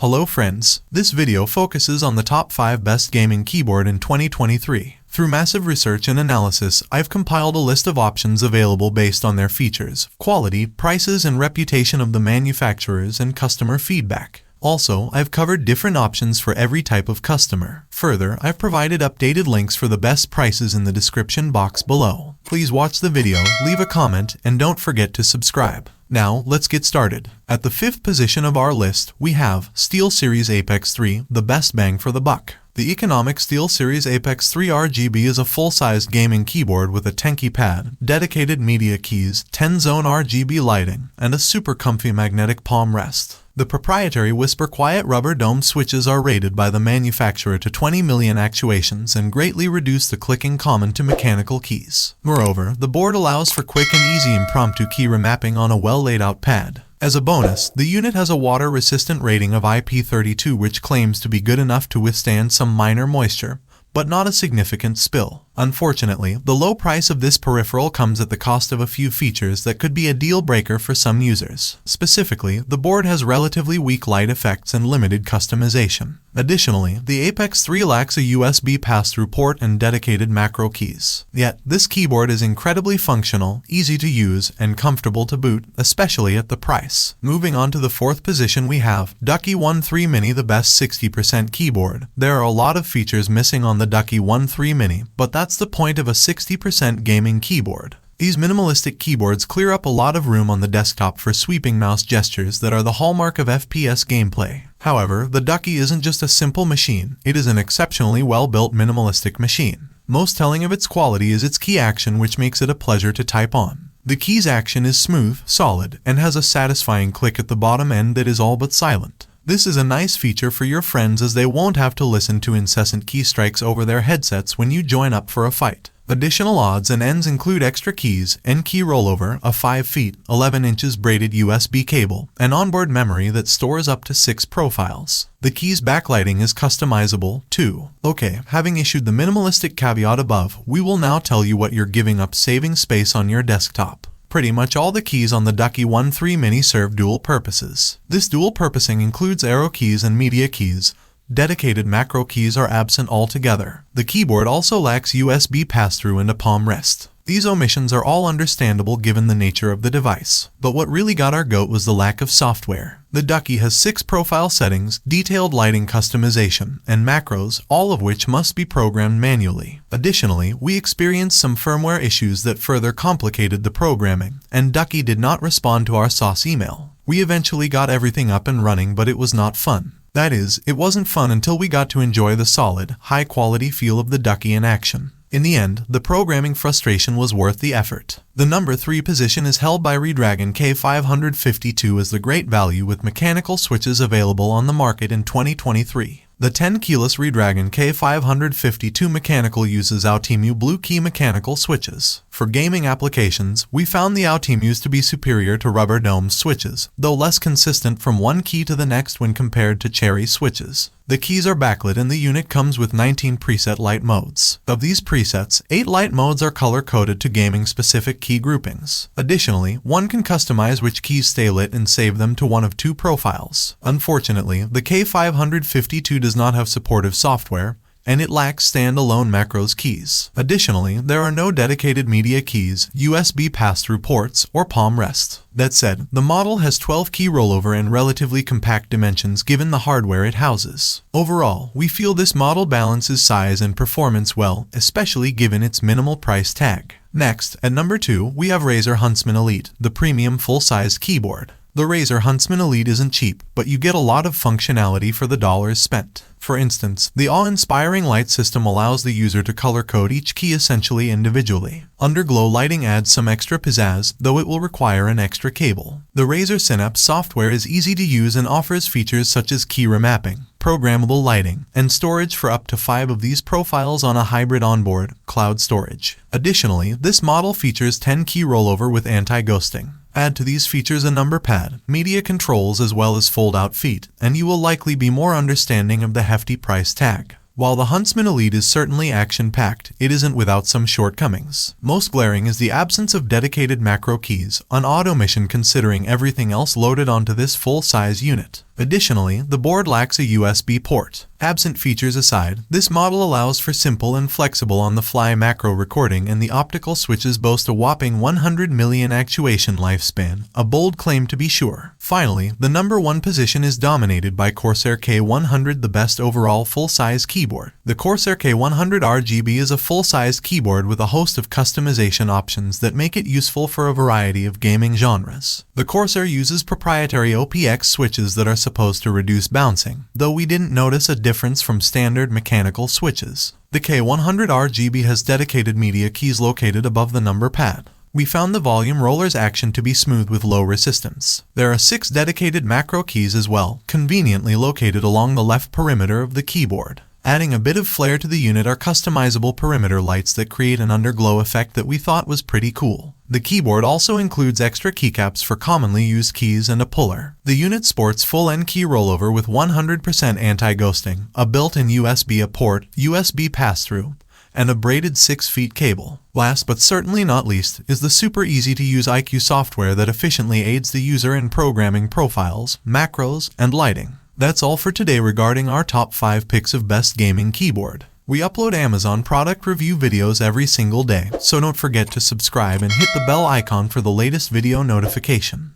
Hello friends, this video focuses on the top 5 best gaming keyboard in 2023. Through massive research and analysis, I've compiled a list of options available based on their features, quality, prices, and reputation of the manufacturers and customer feedback. Also, I've covered different options for every type of customer. Further, I've provided updated links for the best prices in the description box below. Please watch the video, leave a comment, and don't forget to subscribe. Now, let's get started. At the 5th position of our list, we have SteelSeries Apex 3, the best bang for the buck. The economic SteelSeries Apex 3 RGB is a full-sized gaming keyboard with a tanky pad, dedicated media keys, 10-zone RGB lighting, and a super comfy magnetic palm rest. The proprietary Whisper Quiet rubber dome switches are rated by the manufacturer to 20 million actuations and greatly reduce the clicking common to mechanical keys. Moreover, the board allows for quick and easy impromptu key remapping on a well-laid-out pad. As a bonus, the unit has a water-resistant rating of IP32, which claims to be good enough to withstand some minor moisture, but not a significant spill. Unfortunately, the low price of this peripheral comes at the cost of a few features that could be a deal breaker for some users. Specifically, the board has relatively weak light effects and limited customization. Additionally, the Apex 3 lacks a USB pass-through port and dedicated macro keys. Yet, this keyboard is incredibly functional, easy to use, and comfortable to boot, especially at the price. Moving on to the 4th position, we have Ducky One Mini, the best 60% keyboard. There are a lot of features missing on the Ducky One Mini, but that's the point of a 60% gaming keyboard. These minimalistic keyboards clear up a lot of room on the desktop for sweeping mouse gestures that are the hallmark of FPS gameplay. However, the Ducky isn't just a simple machine, it is an exceptionally well-built minimalistic machine. Most telling of its quality is its key action, which makes it a pleasure to type on. The key's action is smooth, solid, and has a satisfying click at the bottom end that is all but silent. This is a nice feature for your friends, as they won't have to listen to incessant key strikes over their headsets when you join up for a fight. Additional odds and ends include extra keys, N-key rollover, a 5 feet, 11 inches braided USB cable, and onboard memory that stores up to 6 profiles. The key's backlighting is customizable, too. Okay, having issued the minimalistic caveat above, we will now tell you what you're giving up saving space on your desktop. Pretty much all the keys on the Ducky One Mini serve dual purposes. This dual purposing includes arrow keys and media keys. Dedicated macro keys are absent altogether. The keyboard also lacks USB pass-through and a palm rest. These omissions are all understandable given the nature of the device. But what really got our goat was the lack of software. The Ducky has 6 profile settings, detailed lighting customization, and macros, all of which must be programmed manually. Additionally, we experienced some firmware issues that further complicated the programming, and Ducky did not respond to our sauce email. We eventually got everything up and running, but it was not fun. That is, it wasn't fun until we got to enjoy the solid, high-quality feel of the Ducky in action. In the end, the programming frustration was worth the effort. The number 3 position is held by Redragon K552 as the great value with mechanical switches available on the market in 2023. The 10-keyless Redragon K552 mechanical uses Altimu Blue Key mechanical switches. For gaming applications, we found the Altimus to be superior to rubber dome switches, though less consistent from one key to the next when compared to cherry switches. The keys are backlit and the unit comes with 19 preset light modes. Of these presets, 8 light modes are color-coded to gaming-specific key groupings. Additionally, one can customize which keys stay lit and save them to one of 2 profiles. Unfortunately, the K552 does not have supportive software, and it lacks standalone macros keys. Additionally, there are no dedicated media keys, USB pass-through ports, or palm rest. That said, the model has 12 key rollover and relatively compact dimensions given the hardware it houses. Overall, we feel this model balances size and performance well, especially given its minimal price tag. Next, at number 2, we have Razer Huntsman Elite, the premium full-sized keyboard. The Razer Huntsman Elite isn't cheap, but you get a lot of functionality for the dollars spent. For instance, the awe-inspiring light system allows the user to color-code each key essentially individually. Underglow lighting adds some extra pizzazz, though it will require an extra cable. The Razer Synapse software is easy to use and offers features such as key remapping, programmable lighting, and storage for up to 5 of these profiles on a hybrid onboard cloud storage. Additionally, this model features 10-key rollover with anti-ghosting. Add to these features a number pad, media controls, as well as fold-out feet, and you will likely be more understanding of the hefty price tag. While the Huntsman Elite is certainly action-packed, it isn't without some shortcomings. Most glaring is the absence of dedicated macro keys, an odd omission considering everything else loaded onto this full-size unit. Additionally, the board lacks a USB port. Absent features aside, this model allows for simple and flexible on-the-fly macro recording, and the optical switches boast a whopping 100 million actuation lifespan, a bold claim to be sure. Finally, the number one position is dominated by Corsair K100, the best overall full-size keyboard. The Corsair K100 RGB is a full-size keyboard with a host of customization options that make it useful for a variety of gaming genres. The Corsair uses proprietary OPX switches that are supposed to reduce bouncing, though we didn't notice a difference from standard mechanical switches. The K100 RGB has dedicated media keys located above the number pad. We found the volume roller's action to be smooth with low resistance. There are 6 dedicated macro keys as well, conveniently located along the left perimeter of the keyboard. Adding a bit of flair to the unit are customizable perimeter lights that create an underglow effect that we thought was pretty cool. The keyboard also includes extra keycaps for commonly used keys and a puller. The unit sports full N key rollover with 100% anti-ghosting, a built-in USB port, USB pass-through, and a braided 6 feet cable. Last but certainly not least is the super easy to use IQ software that efficiently aids the user in programming profiles, macros, and lighting. That's all for today regarding our top 5 picks of best gaming keyboard. We upload Amazon product review videos every single day, so don't forget to subscribe and hit the bell icon for the latest video notification.